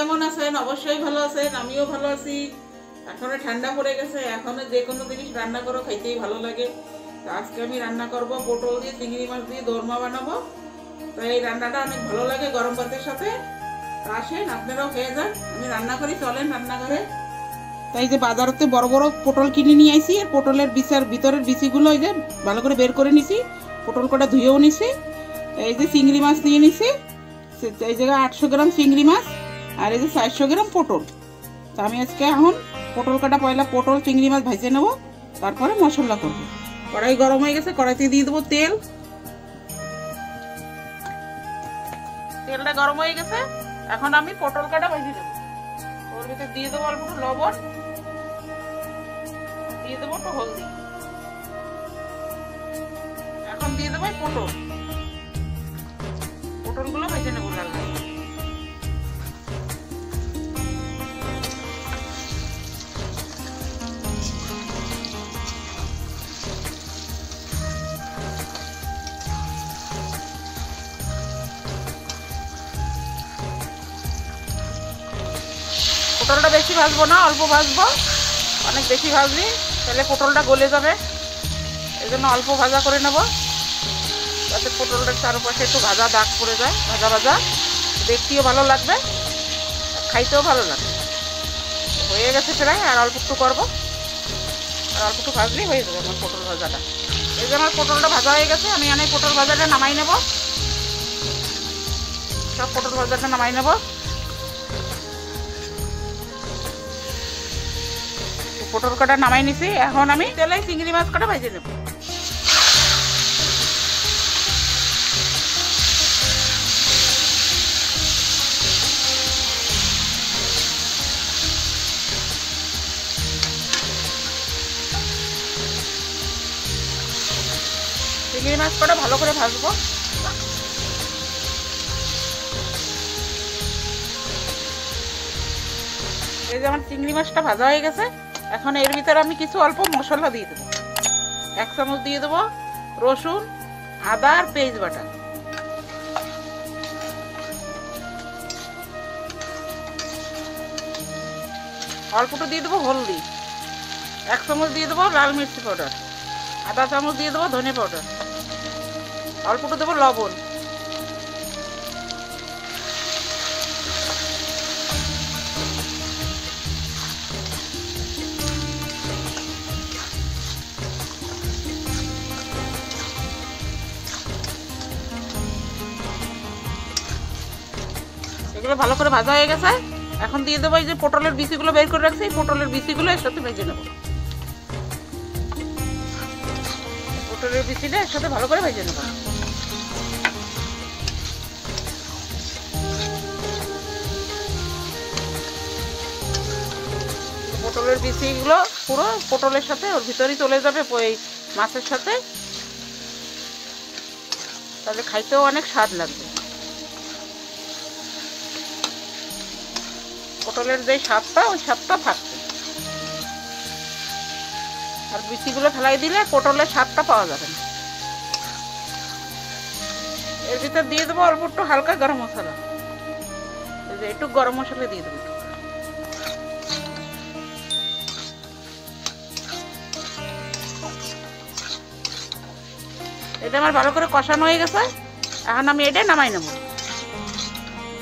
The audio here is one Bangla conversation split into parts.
কেমন আছেন? অবশ্যই ভালো আছেন, আমিও ভালো আছি। এখন ঠান্ডা পড়ে গেছে, এখন যে কোনো জিনিস রান্না করো খাইতেই ভালো লাগে। আজকে আমি রান্না করব পটল দিয়ে চিংড়ি মাছ দিয়ে দোরমা বানাবো। তো এই রান্নাটা অনেক ভালো লাগে গরম ভাতের সাথে। আসেন আপনারাও খেয়ে যান, আমি রান্না করি, চলেন রান্নাঘরে। তাই যে বাজারতে বড় বড় পটল কিনে নিয়ে আইছি, আর পটলের বিচার ভিতরের বিচিগুলো এই যে ভালো করে বের করে নিছি, পটল কটা ধুয়েও নিছি। এই যে চিংড়ি মাছ নিয়ে নিছি, এই জায়গায় 800 গ্রাম চিংড়ি মাছ, আর এই যে 400 গ্রাম পটল। তো আমি আজকে এখন পটল কাটা পয়লা পটল চিংড়ি মাছ ভাজে নেব, তারপরে মশলা করব। কড়াই গরম হয়ে গেছে, কড়াইতে দিয়ে দেবো তেল। তেলটা গরম হয়ে গেছে, এখন আমি পটল কাটা ভেজে দেবো। ওর ভিতরে দিয়ে দেবো অল্প লবণ, দিয়ে দেবো একটু হলদি, এখন দিয়ে দেবো পটলগুলো ভেজে নেবো লাল লাল। পটলটা বেশি ভাজবো না, অল্প ভাজবো। অনেক বেশি ভাজলি তাহলে পটলটা গলে যাবে, এই জন্য অল্প ভাজা করে নেব, যাতে পটলটার চারপাশে একটু ভাজা দাগ পড়ে যায়। ভাজা ভাজা দেখতেও ভালো লাগবে, খাইতেও ভালো লাগবে। হয়ে গেছে প্রায়, আর অল্প একটু করবো, আর অল্প একটু ভাজলেই হয়ে যাবে আমার পটল ভাজাটা। এই যে আমার পটলটা ভাজা হয়ে গেছে, আমি অনেক পটল ভাজাটা নামাই নেব। সব পটল ভাজাটা নামাই নেব। পটল কাটা নামাই নিছি, এখন আমি তেলে চিংড়ি মাছ কাটা ভেজে নেব। চিংড়ি মাছ কটা ভালো করে ভাজবো। এই যে আমার চিংড়ি মাছটা ভাজা হয়ে গেছে, এখন এর ভিতরে আমি কিছু অল্প মশলা দিয়ে দেবো। 1 চামচ দিয়ে দেবো রসুন, আদা আর পেঁয়াজ বাটা। অল্পটা দিয়ে দেবো হলদি, 1 চামচ দিয়ে দেবো লাল মির্চি পাউডার, আধা চামচ দিয়ে দেবো ধনে পাউডার, অল্পটা দেবো লবণ। এগুলো ভালো করে ভাজা হয়ে গেছে, এখন দিয়ে দেবো এই যে পটলের বিচিগুলো বের করে রাখছি, এই পটলের বিচিগুলো এর সাথে ভেজে নেব। পটলের বিচিটা এর সাথে ভালো করে ভেজে নেব। পটলের বিচিগুলো পুরো পটলের সাথে ওর ভিতরেই চলে যাবে, এই মাছের সাথে, তাহলে খাইতেও অনেক স্বাদ লাগবে। পটলের যে স্বাদটা, ওই স্বাদটা থাকবে, আর বিচিগুলো ফেলাই দিলে পটলের স্বাদটা পাওয়া যাবে না। এর ভিতর দিয়ে দেবো অল্প একটু হালকা গরম মশলা, একটু গরম মশলা দিয়ে দেবো। এটা আমার ভালো করে কষানো হয়ে গেছে, এখন আমি এটা নামাই নেব।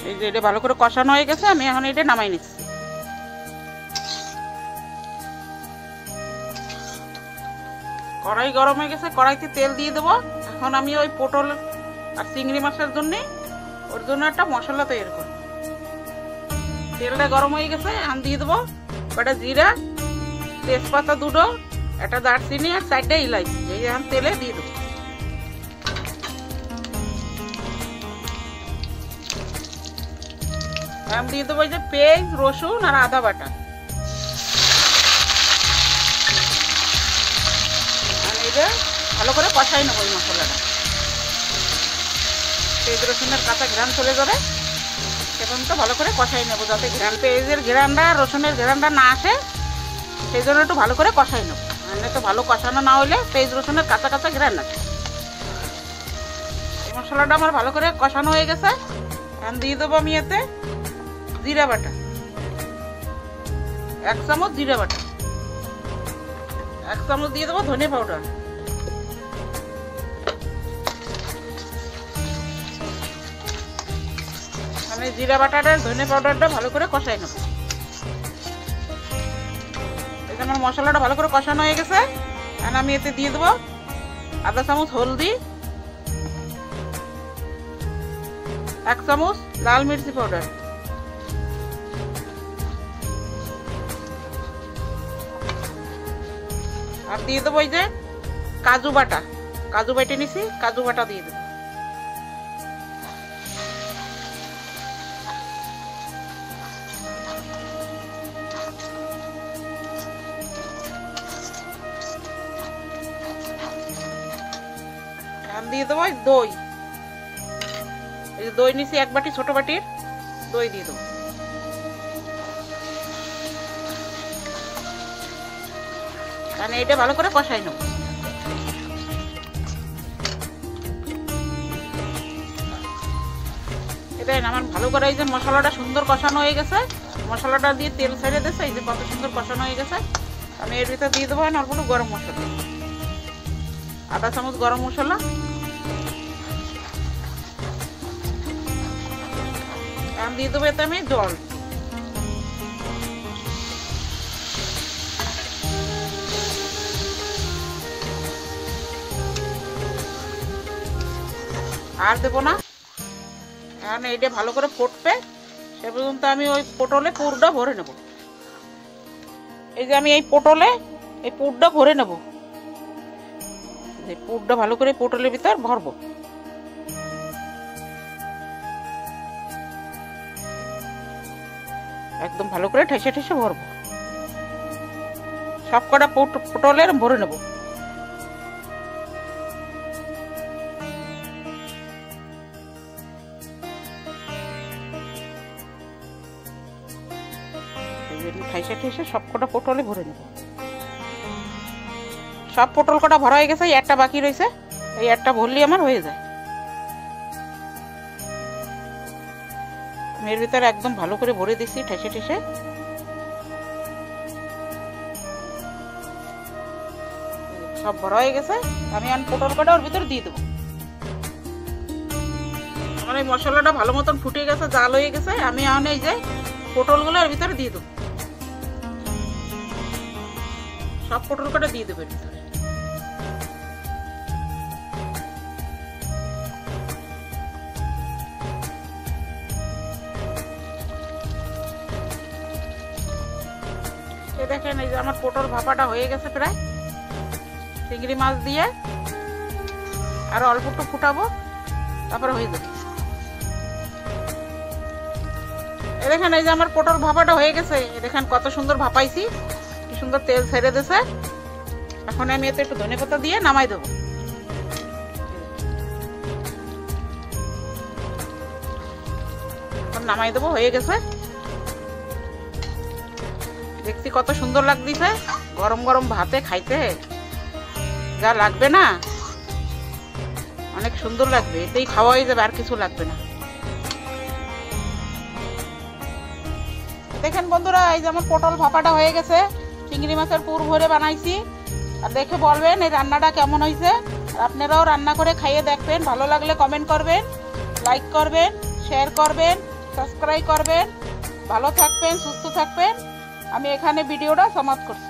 এই যে এটা ভালো করে কষানো হয়ে গেছে, আমি এখন এটা নামাই নিচ্ছি। কড়াই গরম হয়ে গেছে, কড়াইতে তেল দিয়ে দেবো। এখন আমি ওই পটল আর চিংড়ি মাছের জন্য ওর জন্য একটা মশলা তৈরি করব। তেলটা গরম হয়ে গেছে, এখন দিয়ে দেবো কটা জিরা, তেজপাতা দুটো, একটা দারচিনি আর 4টা ইলাইচি, এই এখন তেলে দিয়ে দেবো। আমি দিয়ে দেবো যে পেঁয়াজ, রসুন আর আদা বাটা। এই যে ভালো করে কষাই নেবো এই মশলাটা, পেঁয়াজ রসুনের কাঁচা ঘ্রাণ চলে যাবে, সেখান তো ভালো করে কষাই নেবো, যাতে পেঁয়াজের ঘ্রাণটা রসুনের ঘ্রাণটা না আসে, সেই জন্য একটু ভালো করে কষাই নেবো। মানে তো ভালো কষানো না হলে পেঁয়াজ রসুনের কাঁচা কাঁচা ঘ্রাণ আসে। এই মশলাটা আমার ভালো করে কষানো হয়ে গেছে, এখন দিয়ে দেবো আমি এতে জিরা বাটা, 1 চামচ জিরা বাটা, 1 চামচ দিয়ে দেবো ধনে পাউডার, আমি জিরা বাটাটা ধনে পাউডারটা ভালো করে কষাই নেব। আমার মশলাটা ভালো করে কষানো হয়ে গেছে। আর আমি এতে দিয়ে দেবো আধা চামচ হলদি, 1 চামচ লাল মির্চি পাউডার, আর দিয়ে দেবো এই যে কাজু বাটা, কাজু বেটে নিছি, কাজু বাটা দিয়ে দেবো। দিয়ে দেবো দই, এই যে দই নিছি 1 বাটি, ছোট বাটির দই দিয়ে দেবো। মানে এটা ভালো করে কষাই নেব। এটাই আমার ভালো করে এই যে মশলাটা সুন্দর কষানো হয়ে গেছে, মশলাটা দিয়ে তেল ছেড়ে দিয়েছে, এই যে কত সুন্দর কষানো হয়ে গেছে। আমি এর ভিতরে দিয়ে দেবো অল্প একটু গরম মশলা, আধা চামচ গরম মশলা, আর দিয়ে দেবো এতে আমি জল। আর দেবো না, কারণ এইটা ভালো করে ফুটবে সে পর্যন্ত আমি ওই পটলে পুরটা ভরে নেব। এই যে আমি এই পটলে এই পুরটা ভরে নেব, এই পুরটা ভালো করে পটলের ভিতর ভরবো। একদম ভালো করে ঠেসে ঠেসে ভরবো, সব কটা পটলের ভরে নেব। ঠেসে ঠেসে সব কটা পটলে ভরে নেব। সব পটল কটা ভরা হয়ে গেছে, একটা বাকি রয়েছে, এই একটা ভরলি আমার হয়ে যায়। এর ভিতরে একদম ভালো করে ভরে দিছি ঠেসে ঠেসে। সব ভরা হয়ে গেছে, আমি এখন পটল কটা ওর ভিতরে দিয়ে দেবো। আমার এই মশলাটা ভালো মতন ফুটে গেছে, জাল হয়ে গেছে। আমি এখন এই যে পটলগুলো এর ভিতরে দিয়ে দেবো, সব পটল কটা দিয়ে দেবো এর ভিতরে। দেখেন এই যে আমার পটল ভাপাটা হয়ে গেছে প্রায়, চিংড়ি মাছ দিয়ে আর অল্প একটু ফুটাবো, তারপরে হয়ে যাবে। দেখেন এই যে আমার পটল ভাপাটা হয়ে গেছে, দেখেন কত সুন্দর ভাপাইছি, কি সুন্দর তেল ছেড়ে দিয়েছে। এখন আমি এতে একটু ধনেপাতা দিয়ে নামাই দেবো। এখন নামাই দেবো, হয়ে গেছে। দেখছি কত সুন্দর লাগতেছে, গরম গরম ভাতে খাইতে যা লাগবে না, অনেক সুন্দর লাগবে, এতেই খাওয়া হয়ে যাবে, আর কিছু লাগবে না। দেখেন বন্ধুরা, এই যে আমার পটল ভাপাটা হয়ে গেছে, চিংড়ি মাছের পুর ভরে বানাইছি। আর দেখে বলবেন এই রান্নাটা কেমন হয়েছে। আপনারাও রান্না করে খাইয়ে দেখবেন, ভালো লাগলে কমেন্ট করবেন, লাইক করবেন, শেয়ার করবেন, সাবস্ক্রাইব করবেন। ভালো থাকবেন, সুস্থ থাকবেন। আমি এখানে ভিডিওটা সমাপ্ত করছি।